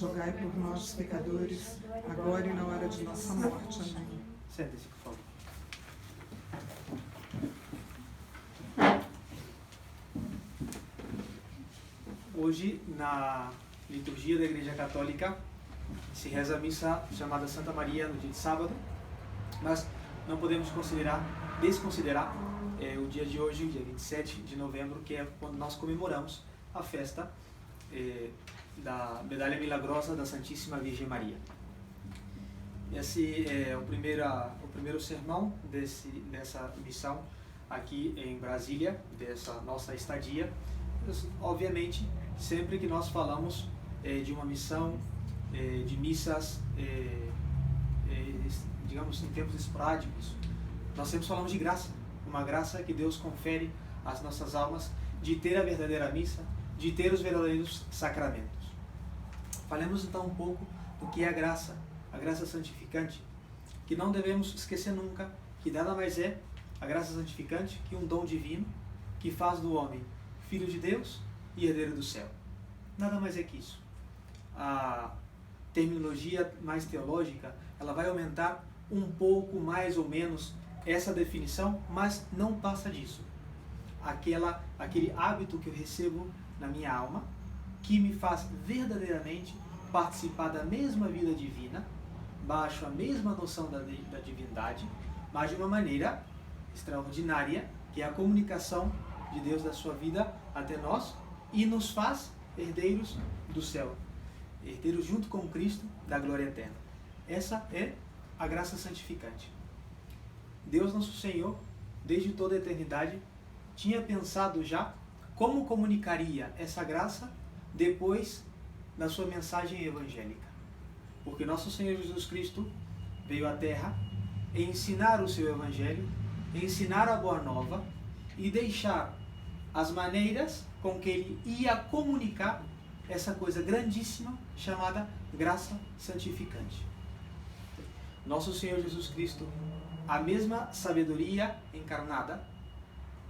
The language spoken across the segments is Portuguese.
rogai por nós, pecadores, agora e na hora de nossa morte. Amém. Sente-se, por favor. Hoje, na liturgia da Igreja Católica, se reza a missa chamada Santa Maria no dia de sábado, mas não podemos desconsiderar o dia de hoje, dia 27 de novembro, que é quando nós comemoramos a festa da Medalha Milagrosa da Santíssima Virgem Maria. Esse é o primeiro sermão dessa missão aqui em Brasília, dessa nossa estadia. Mas, obviamente, sempre que nós falamos de uma missão, de missas, digamos, em tempos esporádicos, nós sempre falamos de graça, uma graça que Deus confere às nossas almas de ter a verdadeira missa, de ter os verdadeiros sacramentos. Falemos então um pouco do que é a graça santificante, que não devemos esquecer nunca que nada mais é a graça santificante que um dom divino que faz do homem filho de Deus e herdeiro do céu. Nada mais é que isso. A terminologia mais teológica, ela vai aumentar um pouco mais ou menos essa definição, mas não passa disso. Aquele hábito que eu recebo na minha alma, que me faz verdadeiramente participar da mesma vida divina, baixo a mesma noção da divindade, mas de uma maneira extraordinária, que é a comunicação de Deus da sua vida até nós, e nos faz herdeiros do céu, herdeiros junto com Cristo da glória eterna. Essa é a graça santificante. Deus nosso Senhor, desde toda a eternidade, tinha pensado já como comunicaria essa graça depois da sua mensagem evangélica. Porque nosso Senhor Jesus Cristo veio à Terra ensinar o seu evangelho, ensinar a boa nova e deixar as maneiras com que ele ia comunicar essa coisa grandíssima chamada graça santificante. Nosso Senhor Jesus Cristo, a mesma sabedoria encarnada,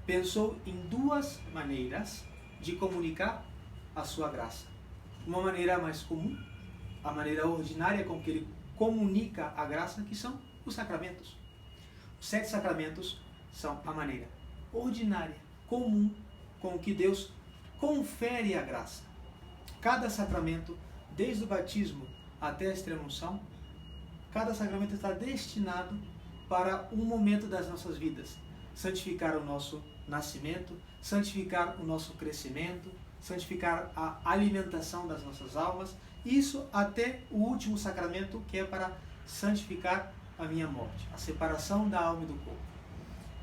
pensou em duas maneiras de comunicar a sua graça. Uma maneira mais comum, a maneira ordinária com que ele comunica a graça, que são os sacramentos. Os 7 sacramentos são a maneira ordinária, comum, com que Deus confere a graça. Cada sacramento, desde o batismo até a extrema-unção, cada sacramento está destinado para um momento das nossas vidas. Santificar o nosso nascimento, santificar o nosso crescimento, santificar a alimentação das nossas almas, isso até o último sacramento, que é para santificar a minha morte, a separação da alma e do corpo.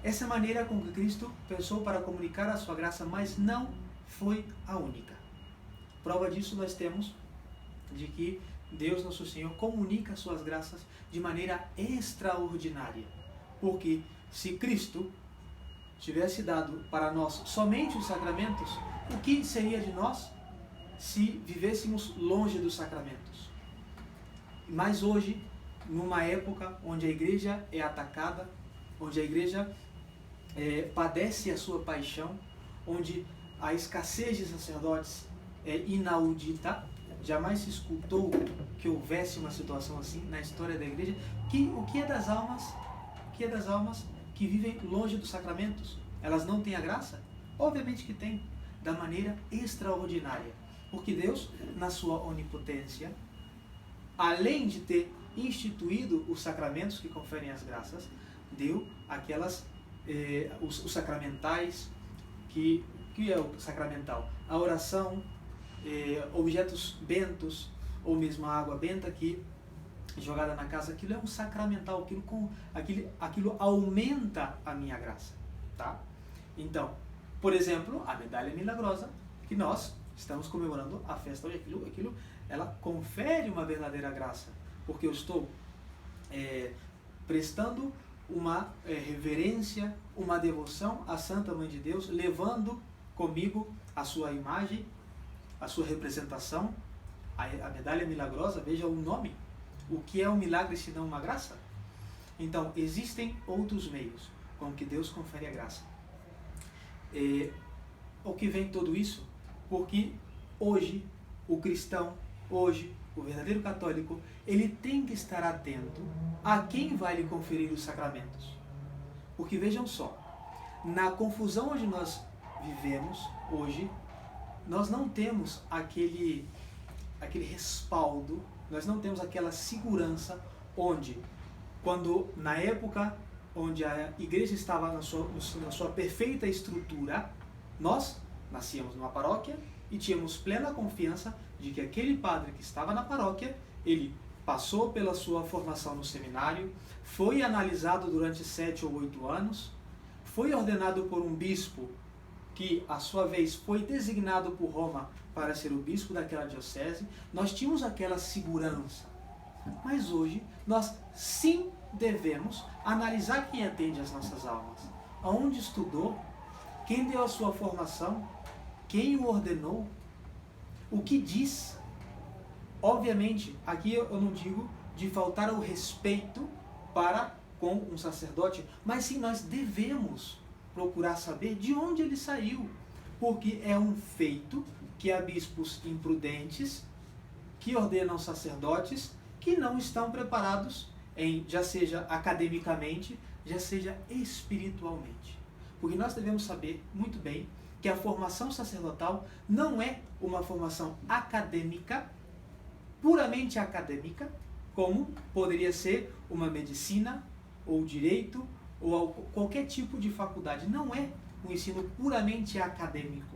Essa é a maneira com que Cristo pensou para comunicar a sua graça, mas não foi a única. Prova disso nós temos de que Deus nosso Senhor comunica as suas graças de maneira extraordinária. Porque se Cristo tivesse dado para nós somente os sacramentos, o que seria de nós se vivêssemos longe dos sacramentos? Mas hoje, numa época onde a igreja é atacada, onde a igreja padece a sua paixão, onde a escassez de sacerdotes é inaudita, jamais se escutou que houvesse uma situação assim na história da igreja. O que é das almas? O que é das almas que vivem longe dos sacramentos? Elas não têm a graça? Obviamente que têm, da maneira extraordinária. Porque Deus, na sua onipotência, além de ter instituído os sacramentos que conferem as graças, deu os sacramentais, que é o sacramental? A oração, objetos bentos, ou mesmo a água benta que jogada na casa, aquilo é um sacramental, aquilo aumenta a minha graça, tá? Então, por exemplo, a medalha milagrosa, que nós estamos comemorando a festa hoje, aquilo ela confere uma verdadeira graça, porque eu estou prestando uma reverência, uma devoção à Santa Mãe de Deus, levando comigo a sua imagem, a sua representação, a medalha milagrosa. Veja o nome. O que é um milagre se não uma graça? Então, existem outros meios com que Deus confere a graça. O que vem tudo isso? Porque hoje o cristão hoje, o verdadeiro católico, ele tem que estar atento a quem vai lhe conferir os sacramentos. Porque vejam só, na confusão onde nós vivemos hoje, nós não temos aquele respaldo, nós não temos aquela segurança onde, quando na época onde a igreja estava na sua perfeita estrutura, nós nascíamos numa paróquia e tínhamos plena confiança de que aquele padre que estava na paróquia, ele passou pela sua formação no seminário, foi analisado durante 7 ou 8 anos, foi ordenado por um bispo que, à sua vez, foi designado por Roma para ser o bispo daquela diocese. Nós tínhamos aquela segurança. Mas hoje, nós sim devemos analisar quem atende as nossas almas, aonde estudou, quem deu a sua formação, quem o ordenou, o que diz. Obviamente, aqui eu não digo de faltar o respeito para com um sacerdote, mas sim nós devemos procurar saber de onde ele saiu, porque é um feito que há bispos imprudentes que ordenam sacerdotes que não estão preparados, já seja academicamente, já seja espiritualmente. Porque nós devemos saber muito bem que a formação sacerdotal não é uma formação acadêmica, puramente acadêmica, como poderia ser uma medicina, ou direito, ou qualquer tipo de faculdade. Não é um ensino puramente acadêmico.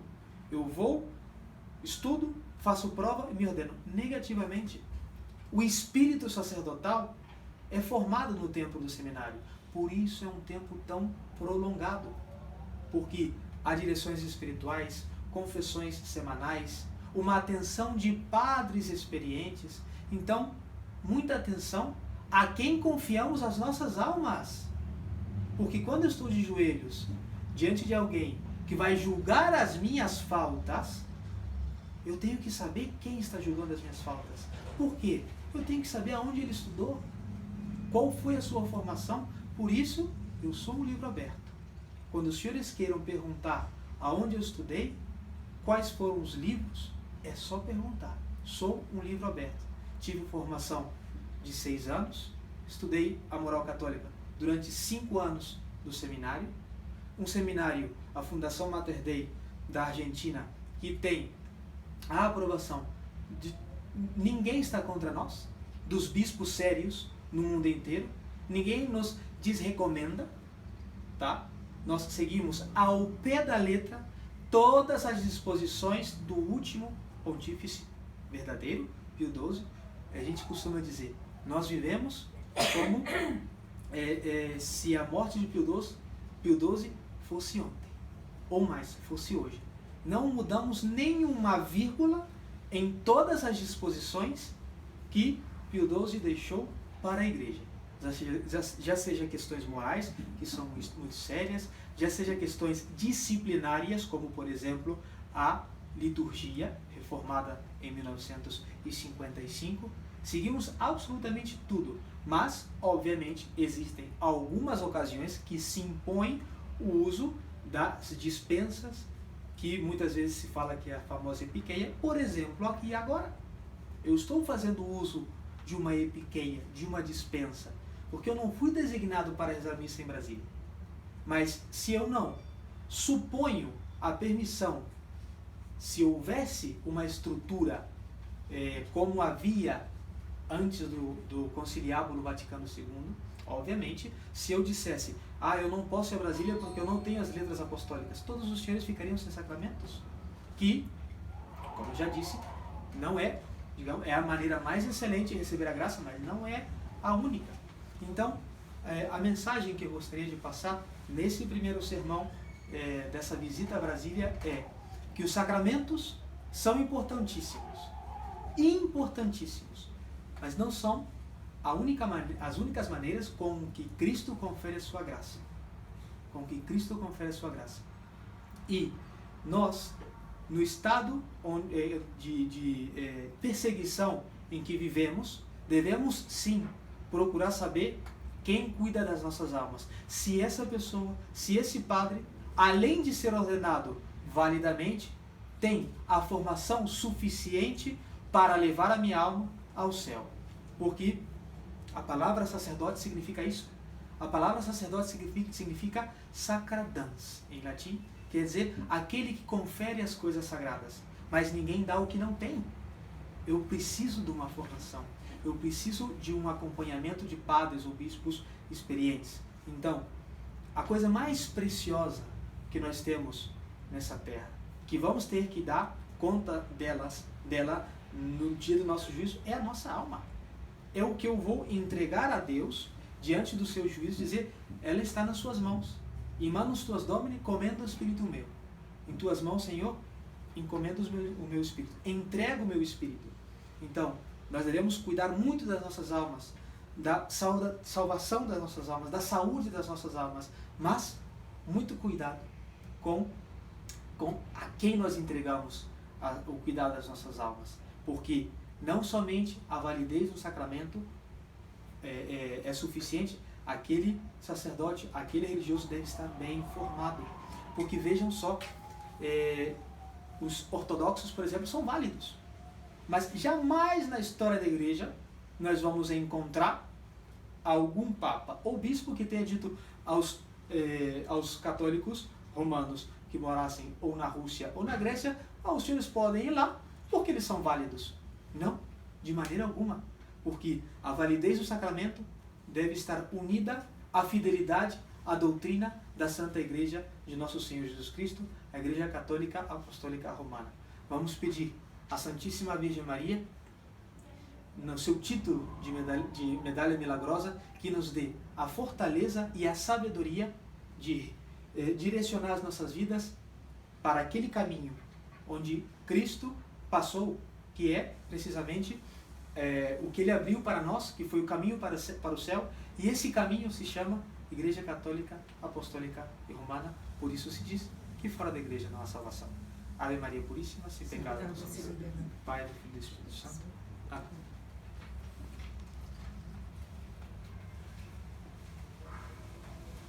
Eu vou, estudo, faço prova e me ordeno. Negativamente. O espírito sacerdotal é formado no tempo do seminário. Por isso é um tempo tão prolongado. Porque há direções espirituais, confessões semanais, uma atenção de padres experientes. Então, muita atenção a quem confiamos as nossas almas. Porque quando eu estou de joelhos diante de alguém que vai julgar as minhas faltas, eu tenho que saber quem está julgando as minhas faltas. Por quê? Eu tenho que saber aonde ele estudou, qual foi a sua formação. Por isso, eu sou um livro aberto. Quando os senhores queiram perguntar aonde eu estudei, quais foram os livros, é só perguntar. Sou um livro aberto. Tive formação de 6 anos, estudei a moral católica durante 5 anos do seminário. Um seminário, a Fundação Mater Dei da Argentina, que tem a aprovação de... Ninguém está contra nós, dos bispos sérios no mundo inteiro. Ninguém nos desrecomenda, tá? Nós seguimos ao pé da letra todas as disposições do último pontífice verdadeiro, Pio XII. A gente costuma dizer, nós vivemos como se a morte de Pio XII fosse ontem, ou mais, fosse hoje. Não mudamos nenhuma vírgula em todas as disposições que Pio XII deixou para a igreja. Já seja questões morais, que são muito sérias, já seja questões disciplinárias, como por exemplo a liturgia, reformada em 1955, seguimos absolutamente tudo, mas obviamente existem algumas ocasiões que se impõe o uso das dispensas, que muitas vezes se fala que é a famosa epiqueia. Por exemplo, aqui agora, eu estou fazendo uso de uma epiqueia, de uma dispensa, porque eu não fui designado para rezar missa em Brasília. Mas se eu não suponho a permissão, se houvesse uma estrutura como havia antes do Conciliábulo Vaticano II, obviamente, se eu dissesse, eu não posso ir a Brasília porque eu não tenho as letras apostólicas, todos os senhores ficariam sem sacramentos, que, como eu já disse, não é, digamos, é a maneira mais excelente de receber a graça, mas não é a única. Então, a mensagem que eu gostaria de passar nesse primeiro sermão dessa visita a Brasília é que os sacramentos são importantíssimos, mas não são as únicas maneiras com que Cristo confere a sua graça. E nós, no estado de perseguição em que vivemos, devemos sim procurar saber quem cuida das nossas almas. Se essa pessoa, se esse padre, além de ser ordenado validamente, tem a formação suficiente para levar a minha alma ao céu. Porque a palavra sacerdote significa isso. A palavra sacerdote significa sacradans, em latim. Quer dizer, aquele que confere as coisas sagradas. Mas ninguém dá o que não tem. Eu preciso de uma formação. Eu preciso de um acompanhamento de padres ou bispos experientes. Então, a coisa mais preciosa que nós temos nessa terra, que vamos ter que dar conta dela no dia do nosso juízo, é a nossa alma. É o que eu vou entregar a Deus diante do seu juízo, dizer, ela está nas suas mãos. In manus tuas Domini, comendo o espírito meu. Em tuas mãos, Senhor, encomendo o meu espírito. Entrego o meu espírito. Então, nós devemos cuidar muito das nossas almas, da salvação das nossas almas, da saúde das nossas almas, mas muito cuidado com a quem nós entregamos o cuidado das nossas almas. Porque não somente a validez do sacramento é suficiente, aquele sacerdote, aquele religioso deve estar bem informado. Porque vejam só, os ortodoxos, por exemplo, são válidos. Mas jamais na história da igreja nós vamos encontrar algum papa ou bispo que tenha dito aos católicos romanos que morassem ou na Rússia ou na Grécia, os senhores podem ir lá porque eles são válidos. Não, de maneira alguma. Porque a validez do sacramento deve estar unida à fidelidade à doutrina da Santa Igreja de Nosso Senhor Jesus Cristo, a Igreja Católica Apostólica Romana. Vamos pedir à Santíssima Virgem Maria, no seu título de medalha milagrosa, que nos dê a fortaleza e a sabedoria de direcionar as nossas vidas para aquele caminho onde Cristo passou, que é precisamente o que Ele abriu para nós, que foi o caminho para o céu, e esse caminho se chama Igreja Católica Apostólica e Romana. Por isso se diz que fora da igreja não há salvação. Ave Maria Puríssima, sem pecado concebida. Pai, do Filho e do Espírito Santo. Amém.